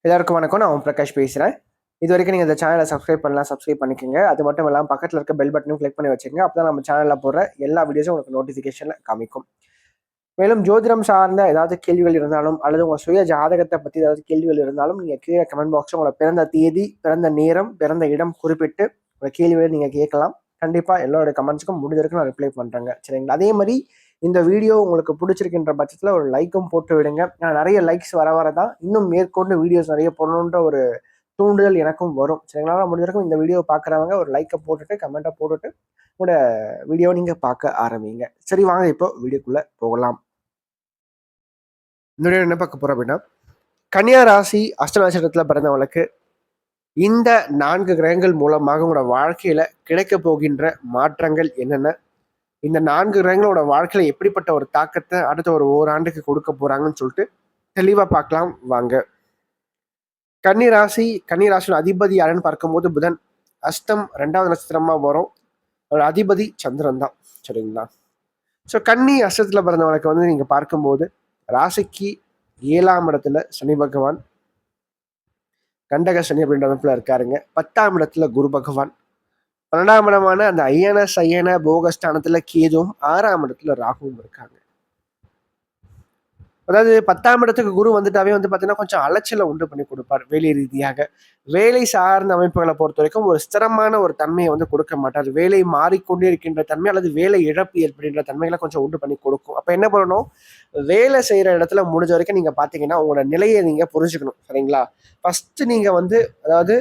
எல்லாருக்கும் வணக்கம். நான் பிரகாஷ் பேசுகிறேன். இது வரைக்கும் நீங்கள் இந்த சேனலை சப்ஸ்கிரைப் பண்ணலாம், சப்ஸ்கிரைப் பண்ணிக்கோங்க. அது மட்டும் இல்லாமல் பக்கத்தில் இருக்க பெல் பட்டனும் கிளிக் பண்ணி வச்சுக்கோங்க. அப்போ தான் நம்ம சேனலில் போடுற எல்லா வீடியோஸும் உங்களுக்கு நோட்டிஃபிகேஷனில் காமிக்கும். மேலும் ஜோதிடம் சார்ந்த ஏதாவது கேள்விகள் இருந்தாலும் அல்லது உங்கள் சுய ஜாதகத்தை பற்றி ஏதாவது கேள்விகள் இருந்தாலும் நீங்கள் கீழே கமெண்ட் பாக்ஸில் உங்களோட பிறந்த தேதி, பிறந்த நேரம், பிறந்த இடம் குறிப்பிட்டு உங்கள் கேள்விகளை நீங்கள் கேட்கலாம். கண்டிப்பாக எல்லோருடைய கமெண்ட்ஸுக்கும் முடிஞ்ச வரைக்கும் நான் ரிப்ளை பண்ணுறேங்க. சரிங்களா? அதே மாதிரி இந்த வீடியோ உங்களுக்கு பிடிச்சிருக்கின்ற பட்சத்தில் ஒரு லைக்கும் போட்டு விடுங்க. நிறைய லைக்ஸ் வர தான் இன்னும் மேற்கொண்டு வீடியோஸ் நிறைய போடணுன்ற ஒரு தூண்டுதல் எனக்கும் வரும். சரிங்களா? முடிஞ்சிருக்கும் இந்த வீடியோ பார்க்குறவங்க ஒரு லைக்கை போட்டுட்டு கமெண்ட்டை போட்டுட்டு உங்களோட வீடியோ நீங்கள் பார்க்க ஆரம்பிங்க. சரி, வாங்க இப்போ வீடியோக்குள்ளே போகலாம். இந்த வீடியோ என்ன பார்க்க போகிறோம் அப்படின்னா, கன்னியா ராசி அஷ்ட நட்சத்திரத்தில் பிறந்தவங்களுக்கு இந்த 4 கிரகங்கள் மூலமாக உங்களோட வாழ்க்கையில் கிடைக்க போகின்ற மாற்றங்கள் என்னென்ன, இந்த 4 கிரகங்களோட வாழ்க்கையில எப்படிப்பட்ட ஒரு தாக்கத்தை அடுத்த ஒரு ஓராண்டுக்கு கொடுக்க போறாங்கன்னு சொல்லிட்டு தெளிவா பார்க்கலாம் வாங்க. கன்னிராசியோட அதிபதி யாருன்னு பார்க்கும்போது புதன். அஷ்டம் 2வது நட்சத்திரமா வரும். ஒரு அதிபதி சந்திரன் தான். சரிங்களா? ஸோ கன்னி அஷ்டத்துல பிறந்தவனுக்கு வந்து நீங்க பார்க்கும்போது ராசிக்கு 7ஆம் இடத்துல சனி பகவான், கண்டக சனி அப்படின்ற அமைப்புல இருக்காருங்க. 10ஆம் இடத்துல குரு பகவான், 12ஆம் இடமான அந்த ஐயன சையன போகஸ்தானத்துல கேதுவும், 6ஆம் இடத்துல ராகுவும் இருக்காங்க. அதாவது 10ஆம் இடத்துக்கு குரு வந்துட்டாவே வந்து பார்த்தீங்கன்னா கொஞ்சம் அலைச்சலை உண்டு பண்ணி கொடுப்பார். வேலை ரீதியாக வேலை சார்ந்த அமைப்புகளை பொறுத்த வரைக்கும் ஒரு ஸ்திரமான ஒரு தன்மையை வந்து கொடுக்க மாட்டார். வேலை மாறிக்கொண்டே இருக்கின்ற தன்மை அல்லது வேலை இழப்பு ஏற்படுகின்ற தன்மைகளை கொஞ்சம் உண்டு பண்ணி கொடுக்கும். அப்போ என்ன பண்ணணும், வேலை செய்கிற இடத்துல முடிஞ்ச வரைக்கும் நீங்கள் பார்த்தீங்கன்னா உங்களோட நிலையை நீங்கள் புரிஞ்சுக்கணும். சரிங்களா? ஃபஸ்ட்டு நீங்கள் வந்து அதாவது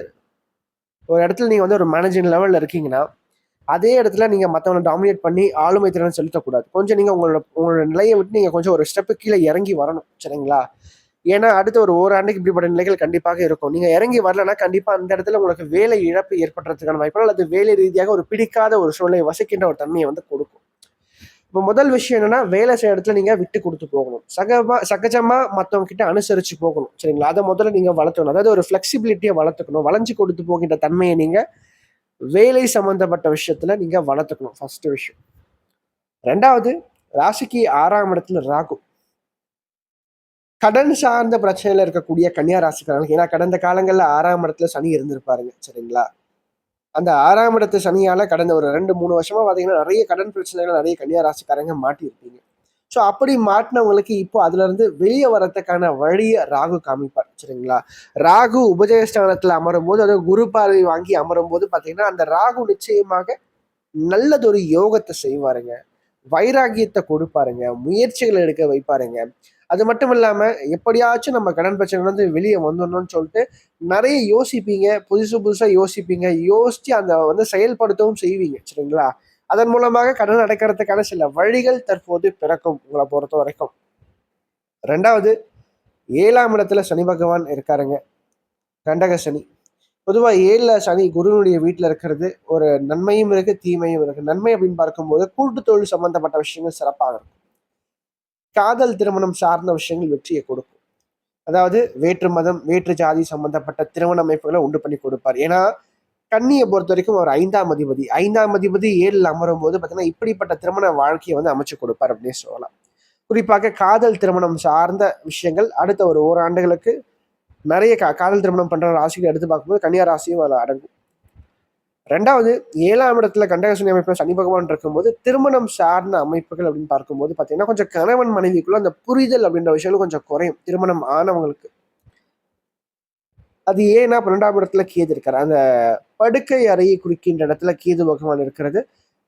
ஒரு இடத்துல நீங்கள் வந்து ஒரு மேனேஜிங் லெவலில் இருக்கீங்கன்னா அதே இடத்துல நீங்கள் மற்றவங்களை டாமினேட் பண்ணி ஆளுமை திறன் செலுத்தக்கூடாது. கொஞ்சம் நீங்கள் உங்களோட நிலையை விட்டு நீங்கள் கொஞ்சம் ஒரு ஸ்டெப்பு கீழே இறங்கி வரணும். சரிங்களா? ஏன்னா அடுத்த ஒரு ஓராண்டுக்கு இப்படிப்பட்ட நிலைகள் கண்டிப்பாக இருக்கும். நீங்கள் இறங்கி வரலன்னா கண்டிப்பாக அந்த இடத்துல உங்களுக்கு வேலை இழப்பு ஏற்படுறதுக்கான வாய்ப்பு அல்லது வேலை ரீதியாக ஒரு பிடிக்காத ஒரு சூழ்நிலை வசிக்கின்ற ஒரு தன்மையை வந்து கொடுக்கும். இப்போ முதல் விஷயம் என்னன்னா, வேலை செய்ய இடத்துல நீங்க விட்டு கொடுத்து போகணும். சகஜமா மற்றவங்க கிட்ட அனுசரிச்சு போகணும். சரிங்களா? அதை முதல்ல நீங்க வளர்த்தணும். அதாவது ஒரு ஃபிளெக்சிபிலிட்டியை வளர்த்துக்கணும். வளைஞ்சு கொடுத்து போகின்ற தன்மையை நீங்க வேலை சம்பந்தப்பட்ட விஷயத்துல நீங்க வளர்த்துக்கணும். ஃபர்ஸ்ட் விஷயம். 2வது, ராசிக்கு 6ஆம் இடத்துல ராகு. கடன் சார்ந்த பிரச்சனையில இருக்கக்கூடிய கன்னியா ராசிக்காரங்க, ஏன்னா கடந்த காலங்கள்ல 6ஆம் இடத்துல சனி இருந்திருப்பாருங்க. சரிங்களா? அந்த 6ஆம் இடத்து சனியால கடந்த ஒரு 2-3 வருஷமா பாத்தீங்கன்னா நிறைய கடன் பிரச்சனைகள் நிறைய கன்னியா ராசிக்காரங்க மாட்டியிருப்பீங்க. ஸோ அப்படி மாட்டினவங்களுக்கு இப்போ அதுல இருந்து வெளியே வரத்துக்கான வழியை ராகு காமிப்பார். சரிங்களா? ராகு உபஜயஸ்தானத்துல அமரும் போது, அதாவது குரு பார்வை வாங்கி அமரும் போது பாத்தீங்கன்னா அந்த ராகு நிச்சயமாக நல்லதொரு யோகத்தை செய்வாருங்க. வைராகியத்தை கொடுப்பாருங்க. முயற்சிகளை எடுக்க வைப்பாருங்க. அது மட்டும் இல்லாம எப்படியாச்சும் நம்ம கடன் பிரச்சனை வந்து வெளியே வந்துடணும்னு சொல்லிட்டு நிறைய யோசிப்பீங்க. புதுசு புதுசா யோசிப்பீங்க. யோசிச்சு அந்த வந்து செயல்படுத்தவும் செய்வீங்க. சரிங்களா? அதன் மூலமாக கடன் அடைக்கிறதுக்கான சில வழிகள் தற்போது பிறக்கும் உங்களை பொறுத்த வரைக்கும். 2வது, 7ஆம் இடத்துல சனி பகவான் இருக்காருங்க. கண்டக சனி. பொதுவா 7ல சனி குருவினுடைய வீட்டுல இருக்கிறது ஒரு நன்மையும் இருக்கு, தீமையும் இருக்கு. நன்மை அப்படின்னு பார்க்கும்போது கூட்டு தொழில் சம்பந்தப்பட்ட விஷயங்கள் சிறப்பாக இருக்கும். காதல் திருமணம் சார்ந்த விஷயங்கள் வெற்றியை கொடுக்கும். அதாவது வேற்று மதம், வேற்று ஜாதி சம்பந்தப்பட்ட திருமண அமைப்புகளை உண்டு பண்ணி கொடுப்பார். ஏன்னா கன்னியை பொறுத்த வரைக்கும் ஒரு 5ஆம் அதிபதி 7ல் அமரும் போது பார்த்தீங்கன்னா இப்படிப்பட்ட திருமண வாழ்க்கையை வந்து அமைச்சு கொடுப்பார் அப்படின்னு சொல்லலாம். குறிப்பாக காதல் திருமணம் சார்ந்த விஷயங்கள் அடுத்த ஒரு ஓராண்டுகளுக்கு நிறைய காதல் திருமணம் பண்ற ராசிகளை எடுத்து பார்க்கும்போது கன்னியா ராசியும் அதில் அடங்கும். 2வது, 7ஆம் இடத்துல கண்டகசனி அமைப்பு சனி பகவான் இருக்கும்போது திருமணம் சார்ந்த அமைப்புகள் அப்படின்னு பார்க்கும்போது பார்த்தீங்கன்னா கொஞ்சம் கணவன் மனைவிக்குள்ள அந்த புரிதல் அப்படின்ற விஷயங்களும் கொஞ்சம் குறையும் திருமணம் ஆனவங்களுக்கு. அது ஏன்னா 12ஆம் இடத்துல கேது இருக்காரு. அந்த படுக்கை அறையை குறிக்கின்ற இடத்துல கேது பகவான் இருக்கிறது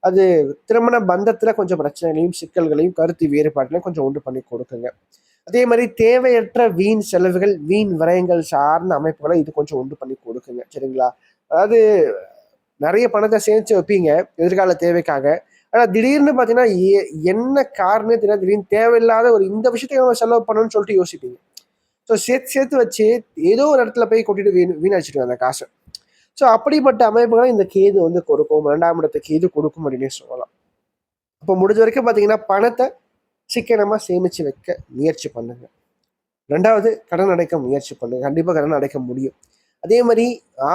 அது திருமண பந்தத்துல கொஞ்சம் பிரச்சனைகளையும் சிக்கல்களையும் கருத்து வேறுபாடுகளையும் கொஞ்சம் உண்டு பண்ணி கொடுக்குங்க. அதே மாதிரி தேவையற்ற வீண் செலவுகள், வீண் விரயங்கள் சார்ந்த அமைப்புகளை இது கொஞ்சம் உண்டு பண்ணி கொடுக்குங்க. சரிங்களா? அதாவது நிறைய பணத்தை சேர்த்து வைப்பீங்க எதிர்கால தேவைக்காக. ஆனா திடீர்னு பாத்தீங்கன்னா என்ன காரணம் தெரியல, திடீர்னு தேவையில்லாத ஒரு இந்த விஷயத்தையும் செலவு பண்ணணும்னு சொல்லிட்டு யோசிப்பீங்க. ஸோ சேர்த்து வச்சு ஏதோ ஒரு இடத்துல போய் கொட்டிட்டு வீணடிச்சிட்டு அந்த காசை. ஸோ அப்படிப்பட்ட அமைப்புகளை இந்த கேது வந்து கொடுக்கும். 2ஆம் இடத்தை கேது கொடுக்கும் அப்படின்னே சொல்லலாம். அப்போ முடிஞ்ச வரைக்கும் பார்த்தீங்கன்னா பணத்தை சிக்கனமா சேமிச்சு வைக்க முயற்சி பண்ணுங்க. 2வது, கடன் அடைக்க முயற்சி பண்ணுங்க. கண்டிப்பாக கடன் அடைக்க முடியும். அதே மாதிரி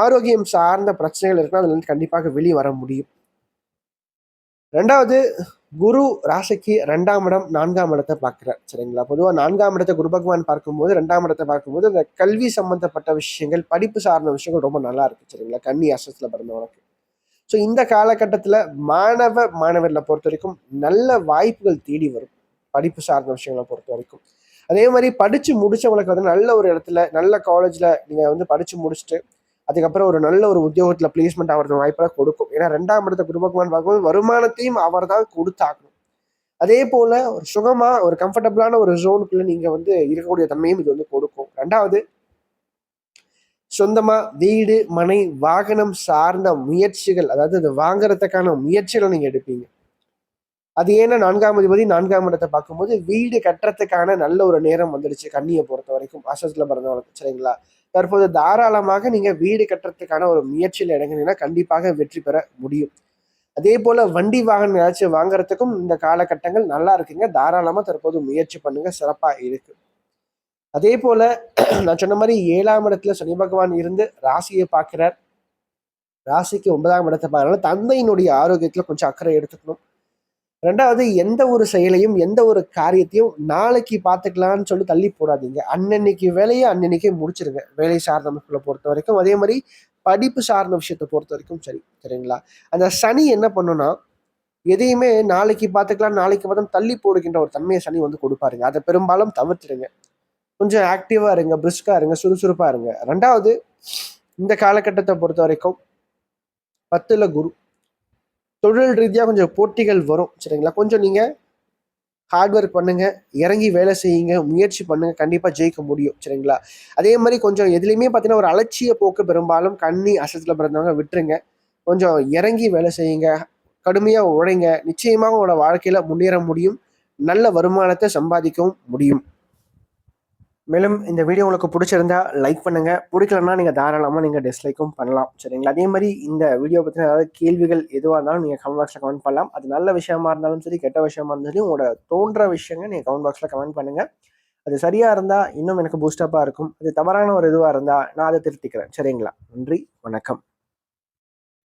ஆரோக்கியம் சார்ந்த பிரச்சனைகள் இருக்குன்னா அதுல இருந்து கண்டிப்பாக வெளியே வர முடியும். 2வது, குரு ராசிக்கு 2ஆம் இடம் 4ஆம் இடத்தை பார்க்கிறார். சரிங்களா? பொதுவா 4ஆம் இடத்தை குரு பகவான் பார்க்கும்போது 2ஆம் இடத்தை பார்க்கும்போது இந்த கல்வி சம்பந்தப்பட்ட விஷயங்கள், படிப்பு சார்ந்த விஷயங்கள் ரொம்ப நல்லா இருக்கு. சரிங்களா? கன்னி அஸ்தத்துல பிறந்தவனுக்கு. ஸோ இந்த காலகட்டத்துல மாணவர்களை பொறுத்த வரைக்கும் நல்ல வாய்ப்புகள் தேடி வரும். படிப்பு சார்ந்த விஷயங்களை பொறுத்த வரைக்கும். அதே மாதிரி படிச்சு முடிச்சவங்களுக்கு வந்து நல்ல ஒரு இடத்துல, நல்ல காலேஜ்ல நீங்க வந்து படிச்சு முடிச்சுட்டு அதுக்கப்புறம் ஒரு நல்ல ஒரு உத்தியோகத்துல பிளேஸ்மெண்ட் ஆகிறது வாய்ப்பெல்லாம் கொடுக்கும். ஏன்னா 2ஆம் இடத்தை குரு பகவான் பார்க்கும்போது வருமானத்தையும் அவர் தான் கொடுத்தாகணும். அதே போல ஒரு சுகமா ஒரு கம்ஃபர்டபுளான ஒரு ஜோனுக்குள்ள நீங்க வந்து இருக்கக்கூடிய தன்மையும் இது வந்து கொடுக்கும். 2வது, சொந்தமா வீடு, மனை, வாகனம் சார்ந்த முயற்சிகள், அதாவது அது வாங்குறதுக்கான முயற்சிகளை நீங்க எடுப்பீங்க. அது ஏன்னா 4ஆம் அதிபதி 4ஆம் இடத்தை பார்க்கும்போது வீடு கட்டுறதுக்கான நல்ல ஒரு நேரம் வந்துடுச்சு கன்னியை பொறுத்த வரைக்கும், அசத்துல பிறந்தவங்களுக்கு. சரிங்களா? தற்போது தாராளமாக நீங்க வீடு கட்டுறதுக்கான ஒரு முயற்சியில் இறங்கினீங்கன்னா கண்டிப்பாக வெற்றி பெற முடியும். அதே போல வண்டி வாகனம் ஏதாச்சும் வாங்குறதுக்கும் இந்த காலகட்டங்கள் நல்லா இருக்குங்க. தாராளமா தற்போது முயற்சி பண்ணுங்க, சிறப்பா இருக்கு. அதே போல நான் சொன்ன மாதிரி 7ஆம் இடத்துல சனி பகவான் இருந்து ராசியை பார்க்கிறார். ராசிக்கு 9ஆம் இடத்தை பார்க்கறதுனால தந்தையினுடைய ஆரோக்கியத்துல கொஞ்சம் அக்கறை எடுத்துக்கணும். 2வது, எந்த ஒரு செயலையும் எந்த ஒரு காரியத்தையும் நாளைக்கு பார்த்துக்கலாம்னு சொல்லி தள்ளி போடாதீங்க. அன்னன்னைக்கு வேலையை அன்னன்னைக்கே முடிச்சிருங்க. வேலை சார்ந்த அமைப்புகளை பொறுத்த வரைக்கும், அதே மாதிரி படிப்பு சார்ந்த விஷயத்தை பொறுத்த வரைக்கும் சரி. சரிங்களா? அந்த சனி என்ன பண்ணுன்னா, எதையுமே நாளைக்கு பார்த்துக்கலாம், நாளைக்கு பார்த்தா தள்ளி போடுகின்ற ஒரு தன்மையை சனி வந்து கொடுப்பாருங்க. அதை பெரும்பாலும் தவிர்த்துடுங்க. கொஞ்சம் ஆக்டிவா இருங்க, பிரிஸ்கா இருங்க, சுறுசுறுப்பா இருங்க. 2வது, இந்த காலகட்டத்தை பொறுத்த வரைக்கும் 10ல குரு. தொழில் ரீதியா கொஞ்சம் போட்டிகள் வரும். சரிங்களா? கொஞ்சம் நீங்க ஹார்ட் ஒர்க் பண்ணுங்க, இறங்கி வேலை செய்யுங்க, முயற்சி பண்ணுங்க, கண்டிப்பா ஜெயிக்க முடியும். சரிங்களா? அதே மாதிரி கொஞ்சம் எதுலையுமே பார்த்தீங்கன்னா ஒரு அலட்சிய போக்கு பெரும்பாலும் கன்னி அசத்துல பிறந்தவங்க விட்டுருங்க. கொஞ்சம் இறங்கி வேலை செய்யுங்க, கடுமையா உழைங்க, நிச்சயமாக உங்களோட வாழ்க்கையில முன்னேற முடியும். நல்ல வருமானத்தை சம்பாதிக்கவும் முடியும். மேலும் இந்த வீடியோ உங்களுக்கு பிடிச்சிருந்தா லைக் பண்ணுங்க, பிடிக்கலன்னா நீங்க தாராளமா நீங்க டிஸ்லைக்கும் பண்ணலாம். சரிங்களா? அதே மாதிரி இந்த வீடியோ பத்தின ஏதாவது கேள்விகள் எதுவாக இருந்தாலும் நீங்க கமெண்ட் பாக்ஸ்ல கமெண்ட் பண்ணலாம். அது நல்ல விஷயமா இருந்தாலும் சரி, கெட்ட விஷயமா இருந்தாலும் சரி, உங்களோட தோன்ற விஷயங்கள் நீங்க கமெண்ட் பாக்ஸ்ல கமெண்ட் பண்ணுங்க. அது சரியா இருந்தா இன்னும் எனக்கு பூஸ்டப்பா இருக்கும். அது தவறான ஒரு இதுவா இருந்தா நான் அதை திருத்திக்கிறேன். சரிங்களா? நன்றி, வணக்கம்.